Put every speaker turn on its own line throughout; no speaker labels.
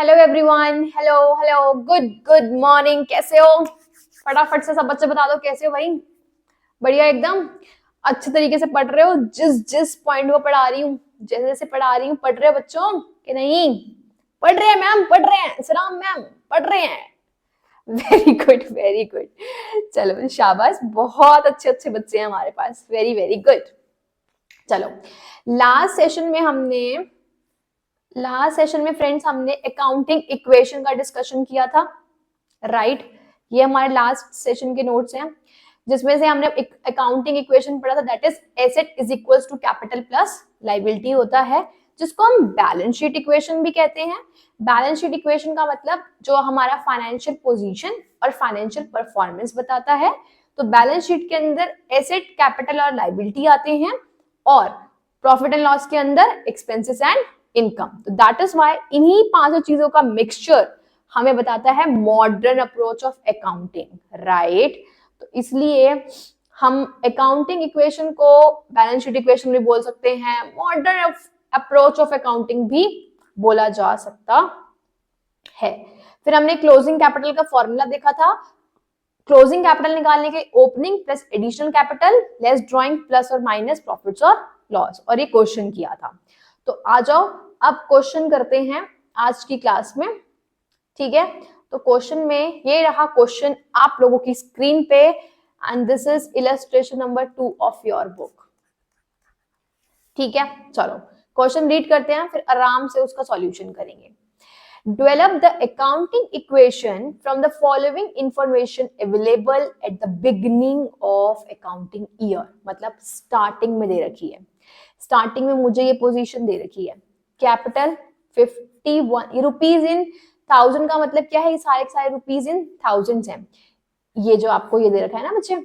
Hello everyone, hello hello, good good morning. कैसे हो? फटाफट से सब बच्चे बता दो कैसे हो भाई। बढ़िया एकदम। अच्छे तरीके से पढ़ रहे हो? जिस जिस पॉइंट को पढ़ा रही हूँ, जैसे जैसे पढ़ा रही हूँ, पढ़ रहे हो बच्चों कि नहीं? पढ़ रहे हैं मैम, पढ़ रहे हैं सलाम मैम, पढ़ रहे हैं। Very good, very good. चलो शाबाश, बहुत अच्छे अच्छे बच्चे हैं हमारे पास। Very very good. चलो, लास्ट सेशन में फ्रेंड्स हमने अकाउंटिंग इक्वेशन का डिस्कशन किया था, राइट? ये हमारे लास्ट सेशन के नोट्स हैं, जिसमें से हमने अकाउंटिंग इक्वेशन पढ़ा था, that is asset is equals to capital plus liability होता है, जिसको हम बैलेंस शीट इक्वेशन भी कहते हैं। बैलेंस शीट इक्वेशन का मतलब जो हमारा फाइनेंशियल पोजीशन और फाइनेंशियल परफॉर्मेंस बताता है। तो बैलेंस शीट के अंदर एसेट, कैपिटल और लाइबिलिटी आते हैं, और प्रॉफिट एंड लॉस के अंदर एक्सपेंसेस एंड इनकम। तो दैट इज व्हाई इन्हीं पांचों चीजों का मिक्सचर हमें बताता है modern approach of accounting, right? तो इसलिए हम अकाउंटिंग इक्वेशन को बैलेंस शीट इक्वेशन भी बोल सकते हैं, मॉडर्न अप्रोच ऑफ अकाउंटिंग भी बोला जा सकता है। फिर हमने क्लोजिंग कैपिटल का फॉर्मूला देखा था। क्लोजिंग कैपिटल निकालने के opening plus additional capital less drawing plus और माइनस प्रॉफिट्स और लॉस, और ये क्वेश्चन किया था। तो आ जाओ अब क्वेश्चन करते हैं आज की क्लास में, ठीक है? तो क्वेश्चन में ये रहा क्वेश्चन आप लोगों की स्क्रीन पे, and this is illustration number 2 of your book, ठीक है? चलो क्वेश्चन रीड करते हैं, फिर आराम से उसका सॉल्यूशन करेंगे। Develop the accounting equation from the following information available at the beginning of accounting year। मतलब स्टार्टिंग में दे रखी है, स्टार्टिंग में मुझे ये पोजीशन दे रखी है, कैपिटल 51 रुपीज इन थाउजेंड का मतलब क्या है? ये सारे रुपीज इन थाउजेंड्स हैं। ये जो आपको ये दे रखा है ना बच्चे,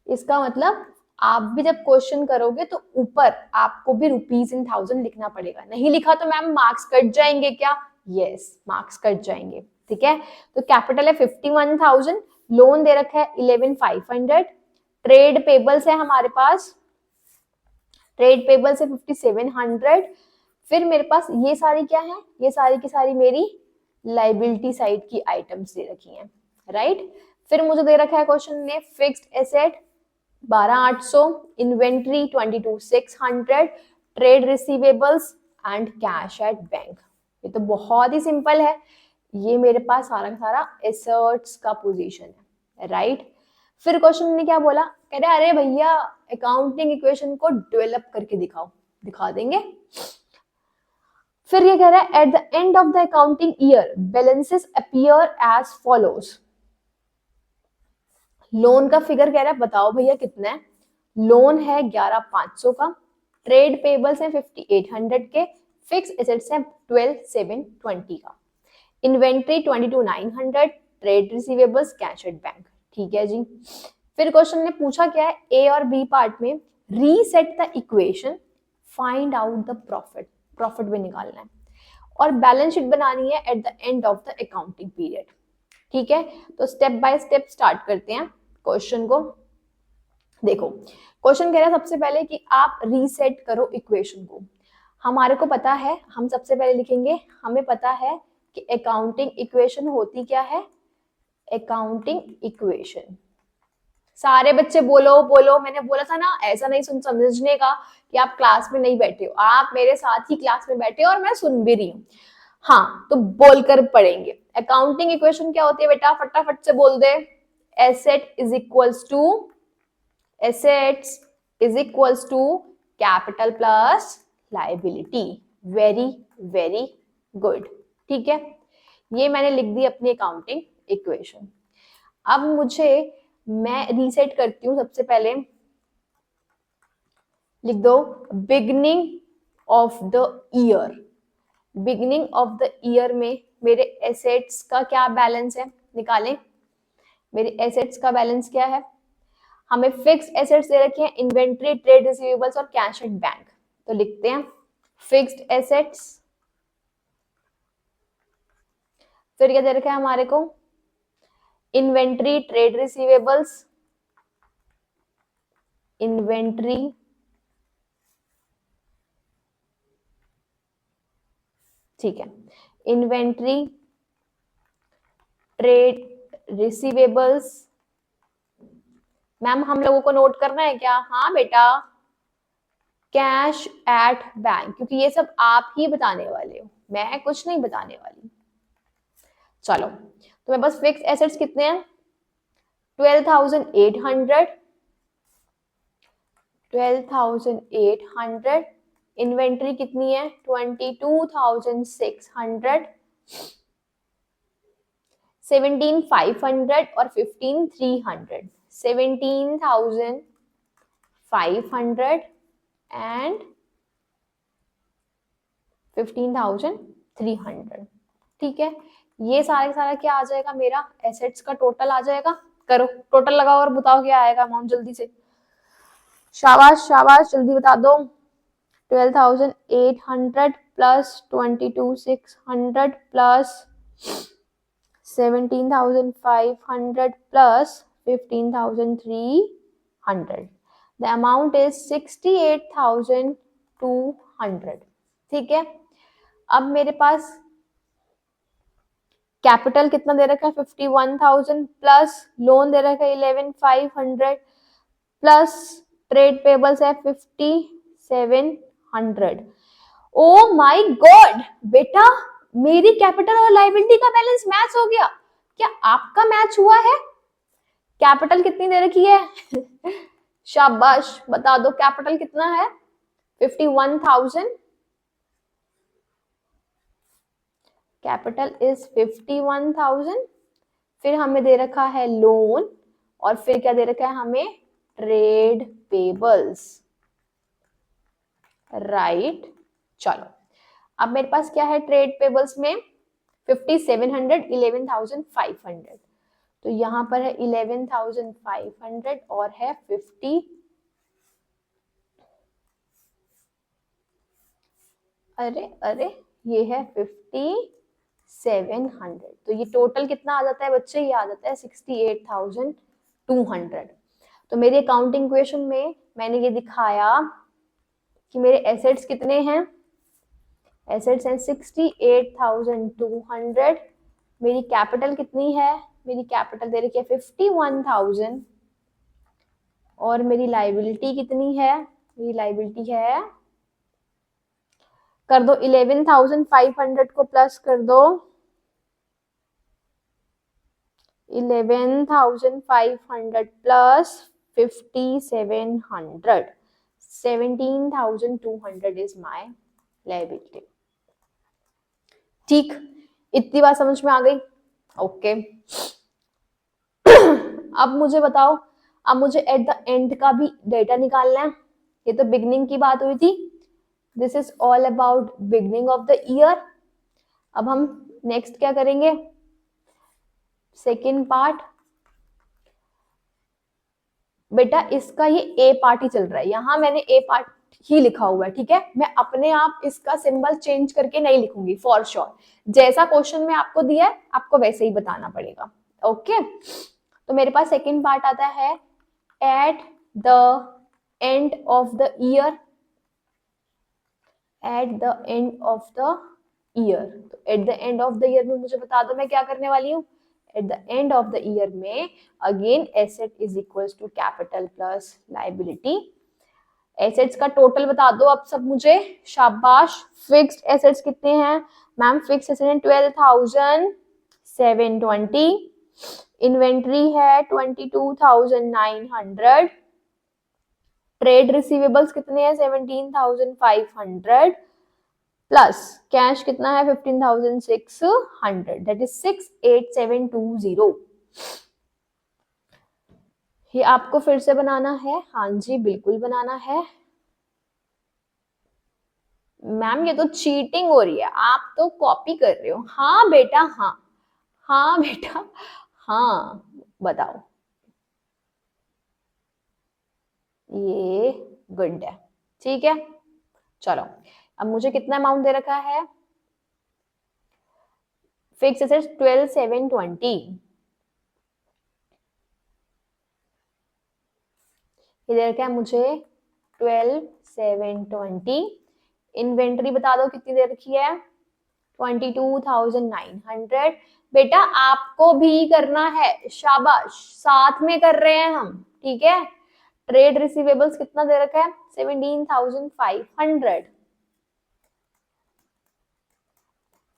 इसका मतलब आप भी जब क्वेश्चन करोगे तो ऊपर आपको भी रुपीज इन थाउजेंड लिखना पड़ेगा। नहीं लिखा तो मैम मार्क्स कट जाएंगे क्या? यस, मार्क्स कट जाएंगे, ठीक है? तो कैपिटल है 51,000, लोन दे रखा है 11,500, ट्रेड पेबल्स है हमारे पास, ट्रेड पेबल्स है 5,700। फिर मेरे पास ये सारी क्या है? ये सारी की सारी मेरी लाइबिलिटी साइड की आइटम्स दे रखी हैं, राइट? फिर मुझे दे रखा है क्वेश्चन में fixed asset 12,800, inventory 22,600, trade receivables and cash at bank. ये तो बहुत ही सिंपल है, ये मेरे पास सारा का सारा एसेट्स का पोजीशन है, राइट? फिर क्वेश्चन ने क्या बोला? कह रहे अरे भैया अकाउंटिंग इक्वेशन को डेवलप करके दिखाओ। दिखा देंगे। फिर ये कह रहा है at the end of the accounting year balances appear as follows. Loan का फिगर कह रहा है बताओ भैया कितना है? लोन है 11,500 का, ट्रेड पेबल्स है 5,800 के, फिक्स एसेट्स है 12,720 का, inventory 22,900, trade receivables cash at bank, ठीक है जी। फिर क्वेश्चन ने पूछा क्या है? ए और बी पार्ट में reset the equation, find out the profit, profit भी निकालना है, और बैलेंस शीट बनानी है at the end of the accounting period, ठीक है? तो स्टेप बाय स्टेप स्टार्ट करते हैं क्वेश्चन को। देखो क्वेश्चन कह रहा है सबसे पहले कि आप रीसेट करो इक्वेशन को। हमारे को पता है, हम सबसे पहले लिखेंगे, हमें पता है कि अकाउंटिंग इक्वेशन होती क्या है? Accounting equation. सारे बच्चे बोलो बोलो, मैंने बोला था ना, ऐसा नहीं सुन समझने का कि आप क्लास में नहीं बैठे हो, आप मेरे साथ ही क्लास में बैठे हो और मैं सुन भी रही हूँ। हाँ तो बोलकर पढ़ेंगे। अकाउंटिंग इक्वेशन क्या होती है बेटा? फटाफट से बोल दे। Asset is equals to, assets is equals to capital plus liability. Very very good, ठीक है? ये मैंने लिख दी अपनी अकाउंटिंग इक्वेशन। अब मैं रीसेट करती हूँ। सबसे पहले लिख दो beginning of the year. Beginning of the year में मेरे एसेट्स का क्या बैलेंस है? निकालें। मेरे एसेट्स का बैलेंस क्या है? हमें फिक्स एसेट्स दे रखे हैं, इन्वेंट्री, ट्रेड रिसीवेबल्स और कैश एट बैंक। तो लिखते हैं फिक्स्ड एसेट्स, फिर क्या दे रखा है हमारे को? इन्वेंट्री, ट्रेड रिसीवेबल्स, इन्वेंट्री, ठीक है, इन्वेंट्री, ट्रेड रिसीवेबल्स। मैम हम लोगों को नोट करना है क्या? हाँ बेटा, कैश एट बैंक, क्योंकि ये सब आप ही बताने वाले हो, मैं कुछ नहीं बताने वाली। चलो, तो मेरे पास फिक्स एसेट्स कितने हैं? 12,800, 12,800। इन्वेंट्री कितनी है? 22,600, 17,500 और 15,300। 17,500 एंड 15,300। ठीक है, ये सारा का सारा क्या आ जाएगा? मेरा एसेट्स का टोटल आ जाएगा। करो टोटल लगाओ और बताओ क्या आएगा अमाउंट जल्दी से। शाबाश शाबाश, जल्दी बता दो। 12,800 plus 22,600 plus 17,500 plus 15,300. The amount is 68,200. ठीक है, अब मेरे पास कैपिटल कितना दे रखा है? 51,000 प्लस लोन दे रखा है 11,500 प्लस ट्रेड पेबल्स है 5,700। ओ माय गॉड बेटा, मेरी कैपिटल और लाइबिलिटी का बैलेंस मैच हो गया। क्या आपका मैच हुआ है? कैपिटल कितनी दे रखी है? शाबाश, बता दो कैपिटल कितना है? 51,000। Capital is 51,000। फिर हमें दे रखा है लोन, और फिर क्या दे रखा है हमें? Trade payables, right. चलो, अब मेरे पास क्या है ट्रेड पेबल्स में? 5,700, 11,500। तो यहाँ पर है 11,500 और है 50। अरे अरे, ये है 5,700। तो ये टोटल कितना आ जाता है बच्चे? ये आ जाता है 68,200। तो मेरी अकाउंटिंग इक्वेशन में मैंने ये दिखाया कि मेरे एसेट्स कितने हैं। एसेट्स हैं 68,200। मेरी कैपिटल कितनी है? मेरी कैपिटल दे रखी है 51,000। और मेरी लाइबिलिटी कितनी है? मेरी लाइबिलिटी है, कर दो 11,500 को प्लस कर दो 11,500 प्लस 5,700, 17,200 इज माय लायबिलिटी। ठीक, इतनी बात समझ में आ गई? ओके। अब मुझे बताओ, अब मुझे एट द एंड का भी डेटा निकालना है। ये तो बिगनिंग की बात हुई थी, this is all about beginning of the year. अब हम नेक्स्ट क्या करेंगे? Second part. बेटा इसका ये ए पार्ट ही चल रहा है, यहां मैंने ए पार्ट ही लिखा हुआ है। ठीक है, मैं अपने आप इसका सिंबल चेंज करके नहीं लिखूंगी फॉर श्योर। जैसा क्वेश्चन में आपको दिया है आपको वैसे ही बताना पड़ेगा। ओके, तो मेरे पास सेकेंड पार्ट आता है at the end of the year. At the end of the year, तो at the end of the year में मुझे बता दो मैं क्या करने वाली हूँ। At the end of the year में again asset is equals to capital plus liability. Assets का टोटल बता दो अब सब मुझे। शाबाश, फिक्स्ड एसेट्स कितने हैं? मैम फिक्स एसेट है 12,720। इन्वेंट्री है 22,900। ट्रेड रिसीवेबल्स कितने हैं? 17,500 प्लस कैश कितना है? 15,600, दैट इज 68720। ये आपको फिर से बनाना है? हाँ जी बिल्कुल बनाना है। मैम ये तो चीटिंग हो रही है, आप तो कॉपी कर रहे हो। हाँ बेटा हाँ, हाँ बेटा हाँ, बताओ। ये गुड है, ठीक है। चलो, अब मुझे कितना अमाउंट दे रखा है? Fix assets 12,720। ये दे रखा है मुझे 12,720। इन्वेंट्री बता दो कितनी दे रखी है? 22,900। बेटा आपको भी करना है, शाबाश, साथ में कर रहे हैं हम, ठीक है। ट्रेड रिसीवेबल्स कितना दे रखा है? 17,500।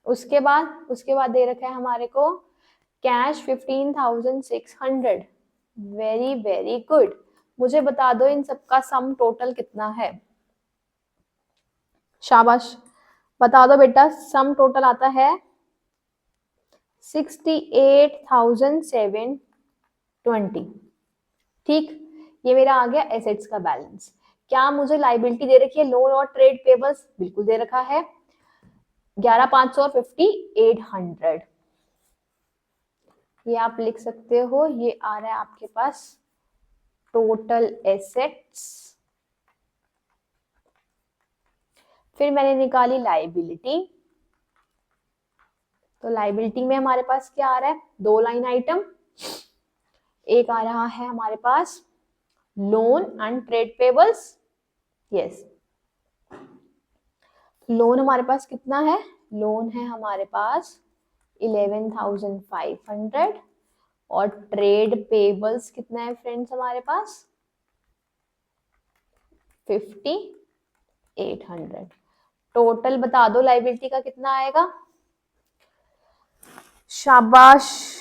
उसके बाद दे रखा है हमारे को कैश 15,600। Very very good. मुझे बता दो इन सबका सम टोटल कितना है। शाबाश, बता दो बेटा, सम टोटल आता है 68,720। ठीक, ये मेरा आ गया एसेट्स का बैलेंस। क्या मुझे लाइबिलिटी दे रखी है? लोन और ट्रेड पेबल्स बिल्कुल दे रखा है, 11,500 और 5,800। ये आप लिख सकते हो, ये आ रहा है आपके पास टोटल एसेट्स। फिर मैंने निकाली लाइबिलिटी, तो लाइबिलिटी में हमारे पास क्या आ रहा है? दो लाइन आइटम, एक आ रहा है हमारे पास loan and trade payables. Yes, loan हमारे पास कितना है? लोन है हमारे पास 11,500 और ट्रेड पेबल्स कितना है फ्रेंड्स हमारे पास? 5,800। टोटल बता दो लाइबिलिटी का कितना आएगा? शाबाश,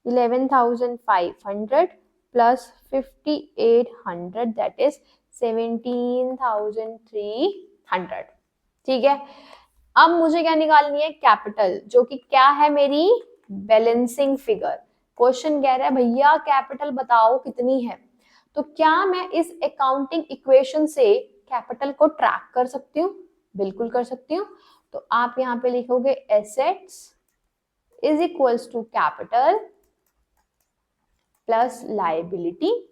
11,500 प्लस 5,800 दैट इज 17,300। ठीक है, अब मुझे क्या निकालनी है? कैपिटल, जो कि क्या है? मेरी बैलेंसिंग फिगर। क्वेश्चन कह रहा है भैया कैपिटल बताओ कितनी है। तो क्या मैं इस अकाउंटिंग इक्वेशन से कैपिटल को ट्रैक कर सकती हूँ? बिल्कुल कर सकती हूँ। तो आप यहाँ पे लिखोगे assets is equals to capital plus liability.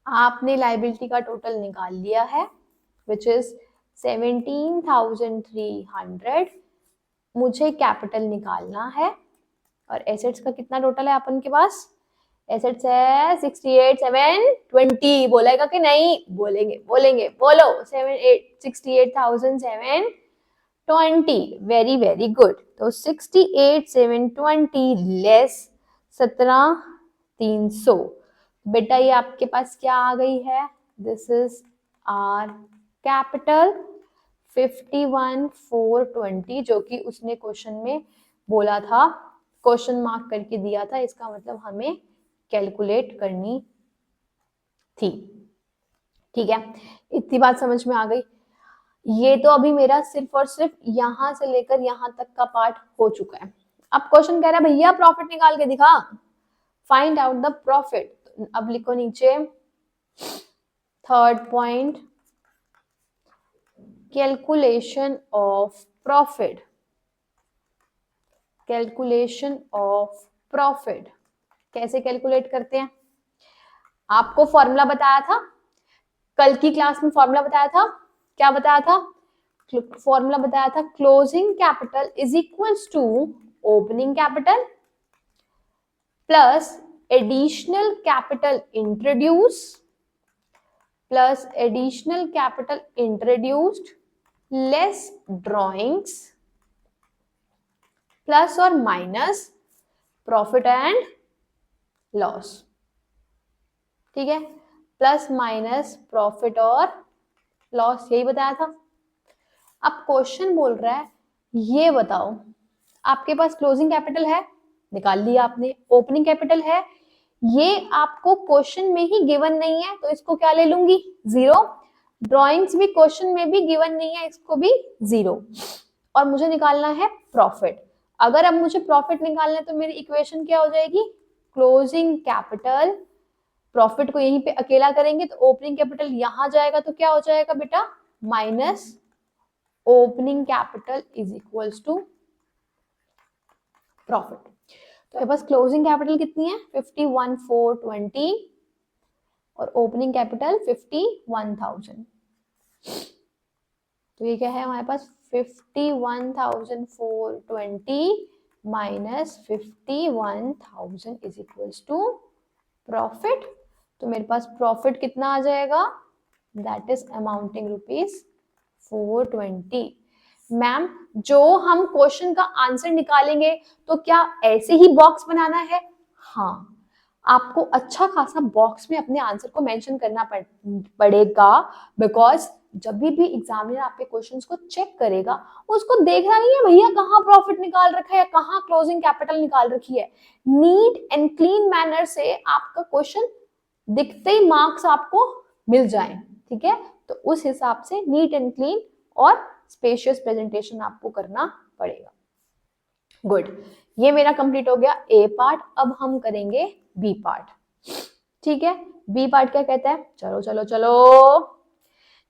आपने लाइबिलिटी का टोटल निकाल लिया है विच इज 17,300। मुझे कैपिटल निकालना है और एसेट्स का कितना टोटल है अपन के पास? एसेट्स है 68,720। बोलेगा कि नहीं? बोलेंगे बोलेंगे, बोलो 68,720। Very very good. तो 68,720 लेस 17,300। बेटा ये आपके पास क्या आ गई है? दिस इज आर कैपिटल 51,420, जो कि उसने क्वेश्चन में बोला था, क्वेश्चन मार्क करके दिया था, इसका मतलब हमें कैलकुलेट करनी थी। ठीक है, इतनी बात समझ में आ गई। ये तो अभी मेरा सिर्फ और सिर्फ यहां से लेकर यहां तक का पार्ट हो चुका है। अब क्वेश्चन कह रहा है भैया प्रॉफिट निकाल के दिखा, फाइंड आउट द प्रॉफिट। अब लिखो नीचे third point, calculation of profit. Calculation of profit कैसे कैलकुलेट करते हैं? आपको फॉर्मूला बताया था कल की क्लास में, फॉर्मूला बताया था, क्या बताया था? फॉर्मूला बताया था closing capital is equals to opening capital plus additional capital introduce plus additional capital introduced less drawings plus और माइनस प्रॉफिट एंड लॉस। ठीक है, प्लस माइनस प्रॉफिट और लॉस, यही बताया था। अब क्वेश्चन बोल रहा है ये बताओ, आपके पास क्लोजिंग कैपिटल है, निकाल लिया आपने, ओपनिंग कैपिटल है, ये आपको क्वेश्चन में ही गिवन नहीं है तो इसको क्या ले लूंगी? जीरो। ड्रॉइंग्स भी क्वेश्चन में भी गिवन नहीं है, इसको भी जीरो। और मुझे निकालना है प्रॉफिट। अगर अब मुझे प्रॉफिट निकालना है तो मेरी इक्वेशन क्या हो जाएगी? क्लोजिंग कैपिटल, प्रॉफिट को यहीं पे अकेला करेंगे तो ओपनिंग कैपिटल यहां जाएगा तो क्या हो जाएगा बेटा? Minus opening capital is equals to profit. तो मेरे पास क्लोजिंग कैपिटल कितनी है? 51,420 और ओपनिंग कैपिटल 51,000। तो ये क्या है हमारे पास? 51,420 minus 51,000 is equals to profit. तो मेरे पास प्रॉफिट कितना आ जाएगा? That is amounting rupees 420। Ma'am जो हम क्वेश्चन का आंसर निकालेंगे तो क्या ऐसे ही बॉक्स बनाना है? हाँ, आपको अच्छा खासा बॉक्स में अपने आंसर को मेंशन करना पड़ेगा, बिकॉज जब भी एग्जामिनर आपके क्वेश्चंस को चेक करेगा उसको देखना नहीं है भैया कहाँ प्रॉफिट निकाल रखा है या कहाँ क्लोजिंग कैपिटल निकाल रखी है। नीट एंड क्लीन मैनर से आपका क्वेश्चन दिखते ही मार्क्स आपको मिल जाए, ठीक है? तो उस हिसाब से नीट एंड क्लीन और स्पेशियस प्रेजेंटेशन आपको करना पड़ेगा। गुड, ये मेरा कंप्लीट हो गया ए पार्ट। अब हम करेंगे बी पार्ट, ठीक है? बी पार्ट क्या कहता है? चलो चलो चलो,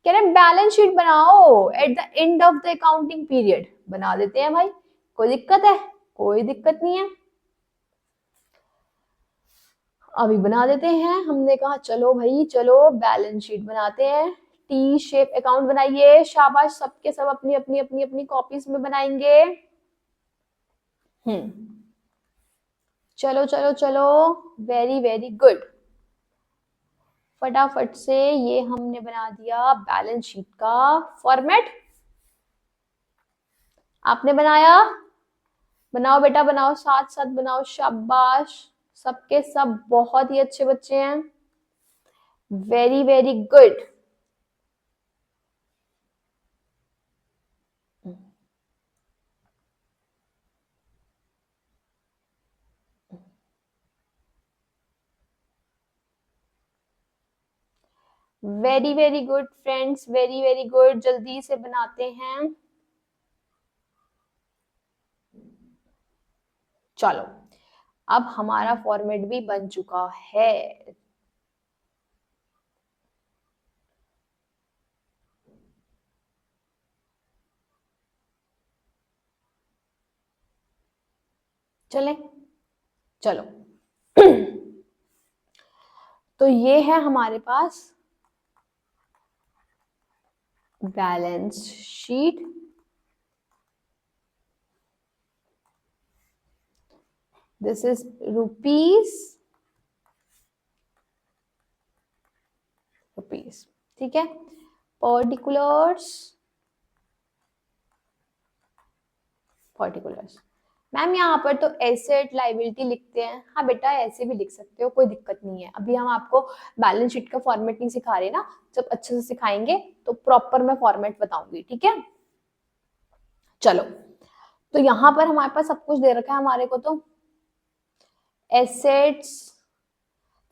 कह रहे बैलेंस शीट बनाओ eight the end of the accounting period. बना देते हैं भाई, कोई दिक्कत है? कोई दिक्कत नहीं है, अभी बना देते हैं। हमने कहा चलो भाई चलो बैलेंस शीट बनाते हैं। टी शेप अकाउंट बनाइए, शाबाश, सबके सब अपनी अपनी अपनी अपनी कॉपीज में बनाएंगे। चलो चलो चलो, वेरी वेरी गुड। फटाफट से ये हमने बना दिया बैलेंस शीट का फॉर्मेट। आपने बनाया? बनाओ बेटा बनाओ, साथ साथ बनाओ, शाबाश, सबके सब बहुत ही अच्छे बच्चे हैं, very very good. Very very good friends, very very good. जल्दी से बनाते हैं। चलो, अब हमारा फॉर्मेट भी बन चुका है। चले, चलो तो ये है हमारे पास balance sheet. This is rupees, rupees, ठीक है? Particulars, particulars. मैम यहाँ पर तो एसेट लाइबिलिटी लिखते हैं। हाँ बेटा, ऐसे भी लिख सकते हो, कोई दिक्कत नहीं है। अभी हम आपको बैलेंस शीट का फॉर्मेट नहीं सिखा रहे ना, जब अच्छे से सिखाएंगे तो प्रॉपर मैं फॉर्मेट बताऊंगी, ठीक है? चलो, तो यहाँ पर हमारे पास सब कुछ दे रखा है हमारे को। तो एसेट्स,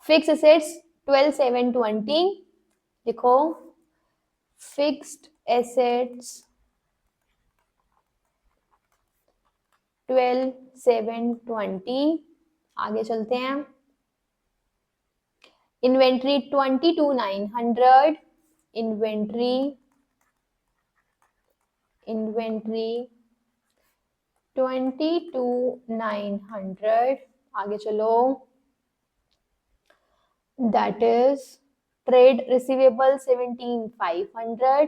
फिक्स एसेट्स 12,720 लिखो, फिक्स्ड एसेट्स 12,720। आगे चलते हैं। Inventory 22,900, inventory 22,900। आगे चलो, that is trade receivable 17,500,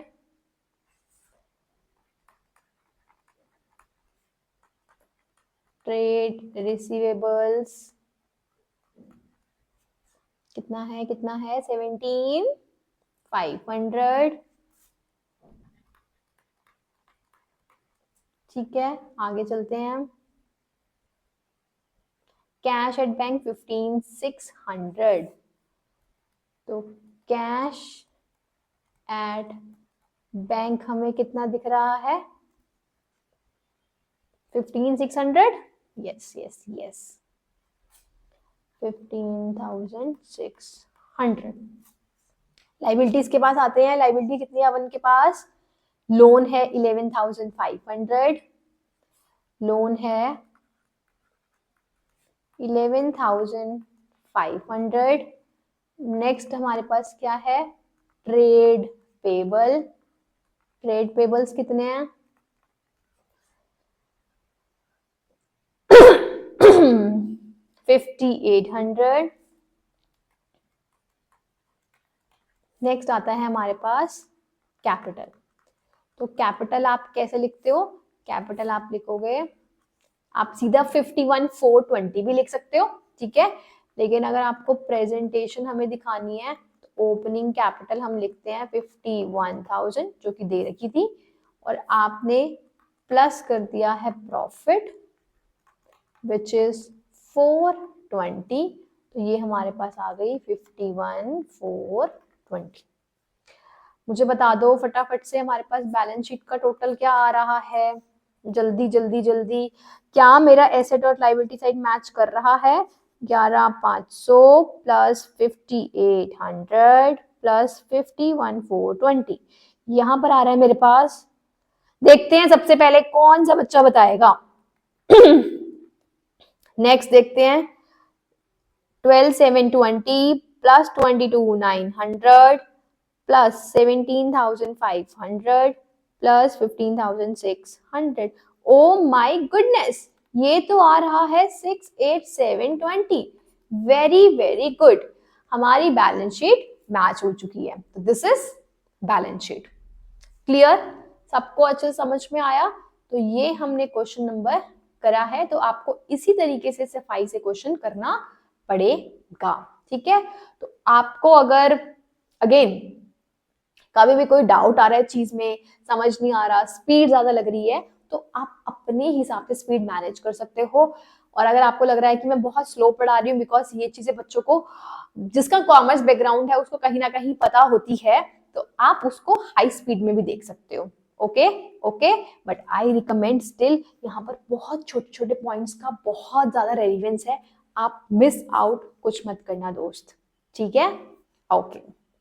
trade receivables कितना है, कितना है? 17,500, ठीक है? आगे चलते हैं। कैश एट बैंक 15,600, तो कैश एट बैंक हमें कितना दिख रहा है? 15,600, यस यस यस, 15,600। लाइबिलिटीज के पास आते हैं। लाइबिलिटी कितनी है अपन के पास? लोन है 11,500, लोन है 11,500। नेक्स्ट हमारे पास क्या है? ट्रेड पेबल, ट्रेड पेबल्स कितने हैं? 5,800। नेक्स्ट आता है हमारे पास कैपिटल। तो कैपिटल आप कैसे लिखते हो? कैपिटल आप लिखोगे, आप सीधा 51,420 भी लिख सकते हो, ठीक है? लेकिन अगर आपको प्रेजेंटेशन हमें दिखानी है तो ओपनिंग कैपिटल हम लिखते हैं 51,000 जो कि दे रखी थी, और आपने प्लस कर दिया है प्रॉफिट विच इज 420, तो ये हमारे पास आ गई 51,420। मुझे बता दो फटाफट से हमारे पास बैलेंस शीट का टोटल क्या आ रहा है, जल्दी जल्दी जल्दी। क्या मेरा एसेट और लायबिलिटी साइड मैच कर रहा है? 11,500 प्लस 5,800 प्लस 51,420 यहाँ पर आ रहा है मेरे पास। देखते हैं सबसे पहले कौन सा बच्चा बताएगा। नेक्स्ट देखते हैं 12,720 plus 22,900 plus 17,500 plus 15,600। Oh my goodness, ये तो आ रहा है 6,8,720। वेरी वेरी गुड, हमारी बैलेंस शीट मैच हो चुकी है। तो this is balance sheet. Clear? सबको अच्छे समझ में आया? तो ये हमने क्वेश्चन नंबर करा है, तो आपको इसी तरीके से सफाई से क्वेश्चन करना पड़ेगा। ठीक है, तो आपको अगर अगेन कभी भी कोई डाउट आ रहा है चीज में, समझ नहीं आ रहा, स्पीड ज्यादा लग रही है, तो आप अपने हिसाब से स्पीड मैनेज कर सकते हो। और अगर आपको लग रहा है कि मैं बहुत स्लो पढ़ा रही हूँ बिकॉज ये चीजें बच्चों को, जिसका कॉमर्स बैकग्राउंड है उसको कहीं ना कहीं पता होती है, तो आप उसको हाई स्पीड में भी देख सकते हो। Okay okay, but I recommend still, यहाँ पर बहुत छोटे छोटे पॉइंट्स का बहुत ज्यादा रेलिवेंस है, आप मिस आउट कुछ मत करना दोस्त। ठीक है, ओके।